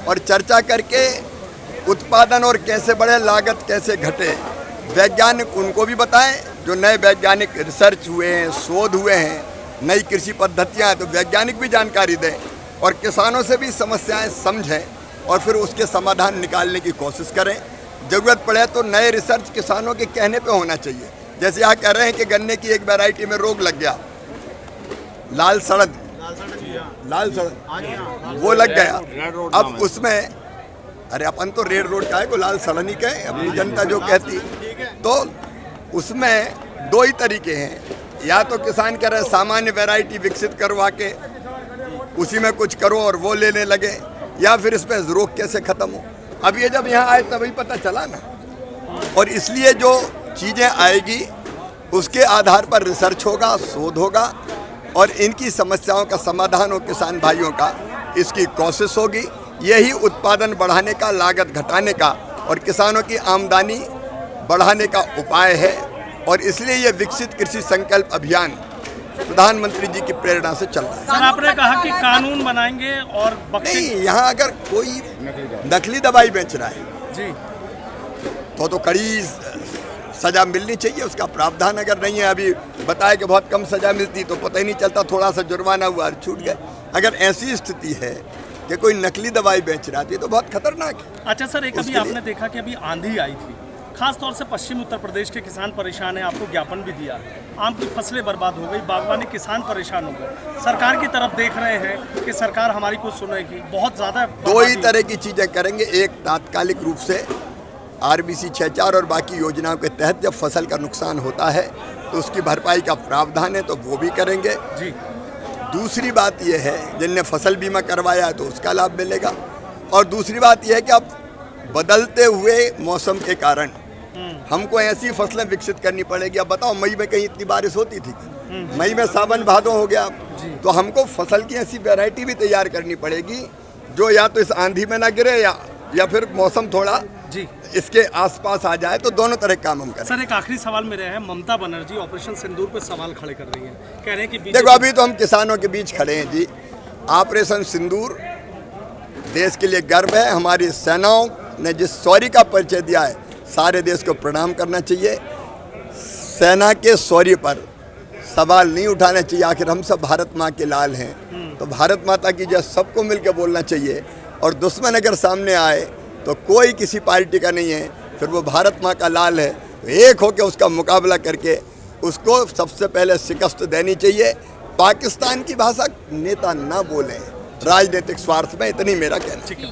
और चर्चा करके उत्पादन और कैसे बढ़े, लागत कैसे घटे, वैज्ञानिक उनको भी बताएं जो नए वैज्ञानिक रिसर्च हुए हैं, शोध हुए हैं, नई कृषि पद्धतियाँ हैं, तो वैज्ञानिक भी जानकारी दें और किसानों से भी समस्याएं समझें और फिर उसके समाधान निकालने की कोशिश करें। ज़रूरत पड़े तो नए रिसर्च किसानों के कहने पे होना चाहिए। जैसे यहाँ कह रहे हैं कि गन्ने की एक वैरायटी में रोग लग गया, लाल सड़न, वो लग गया। अब उसमें अरे अपन तो रेड रोड का है को लाल सड़न ही कहे, अपनी जनता जो कहती, तो उसमें दो ही तरीके हैं, या तो किसान कह रहे सामान्य वैरायटी विकसित करवा के उसी में कुछ करो और वो लेने लगे, या फिर इसमें रोग कैसे खत्म हो। अब ये जब यहाँ आए तभी पता चला ना, और इसलिए जो चीज़ें आएगी उसके आधार पर रिसर्च होगा, शोध होगा और इनकी समस्याओं का समाधान हो किसान भाइयों का, इसकी कोशिश होगी। यही उत्पादन बढ़ाने का, लागत घटाने का और किसानों की आमदनी बढ़ाने का उपाय है। और इसलिए ये विकसित कृषि संकल्प अभियान प्रधानमंत्री जी की प्रेरणा से चल रहा है। सर, आपने कहा कि कानून बनाएंगे और नहीं, यहाँ अगर कोई नकली दवाई बेच रहा है जी तो कड़ी सजा मिलनी चाहिए, उसका प्रावधान अगर नहीं है। अभी बताया कि बहुत कम सजा मिलती तो पता ही नहीं चलता, थोड़ा सा जुर्माना हुआ और छूट गए। अगर ऐसी स्थिति है कि कोई नकली दवाई बेच रहा थी तो बहुत खतरनाक है। अच्छा सर, एक अभी आपने देखा कि अभी आंधी आई थी, खास तौर से पश्चिम उत्तर प्रदेश के किसान परेशान हैं, आपको ज्ञापन भी दिया, आम की फसलें बर्बाद हो गई, बागवानी किसान परेशान हो गए। सरकार की तरफ देख रहे हैं कि सरकार हमारी कुछ सुनेगी, बहुत ज़्यादा दो ही तरह की चीज़ें करेंगे। एक, तात्कालिक रूप से RBC 6.4 और बाकी योजनाओं के तहत जब फसल का नुकसान होता है तो उसकी भरपाई का प्रावधान है, तो वो भी करेंगे जी। दूसरी बात यह है, जिनने फसल बीमा करवाया है तो उसका लाभ मिलेगा। और दूसरी बात यह है कि अब बदलते हुए मौसम के कारण हमको ऐसी फसलें विकसित करनी पड़ेगी। अब बताओ, मई में कहीं इतनी बारिश होती थी? मई में सावन भादो हो गया, तो हमको फसल की ऐसी वैरायटी भी तैयार करनी पड़ेगी जो या तो इस आंधी में ना गिरे या फिर मौसम थोड़ा जी इसके आसपास आ जाए, तो दोनों तरह काम हम करें। सर, एक आखिरी सवाल मेरा है, ममता बनर्जी ऑपरेशन सिंदूर पे सवाल खड़े कर रही हैं, कह रहे हैं कि देखो, अभी तो हम किसानों के बीच खड़े हैं जी। ऑपरेशन सिंदूर देश के लिए गर्व है। हमारी सेनाओं ने जिस शौर्य का परिचय दिया है, सारे देश को प्रणाम करना चाहिए। सेना के शौर्य पर सवाल नहीं उठाना चाहिए। आखिर हम सब भारत माँ के लाल हैं, तो भारत माता की जय सबको मिलकर बोलना चाहिए। और दुश्मन अगर सामने आए तो कोई किसी पार्टी का नहीं है, फिर वो भारत माँ का लाल है, तो एक होकर उसका मुकाबला करके उसको सबसे पहले शिकस्त देनी चाहिए। पाकिस्तान की भाषा नेता ना बोलें राजनीतिक स्वार्थ में, इतनी मेरा कहना है।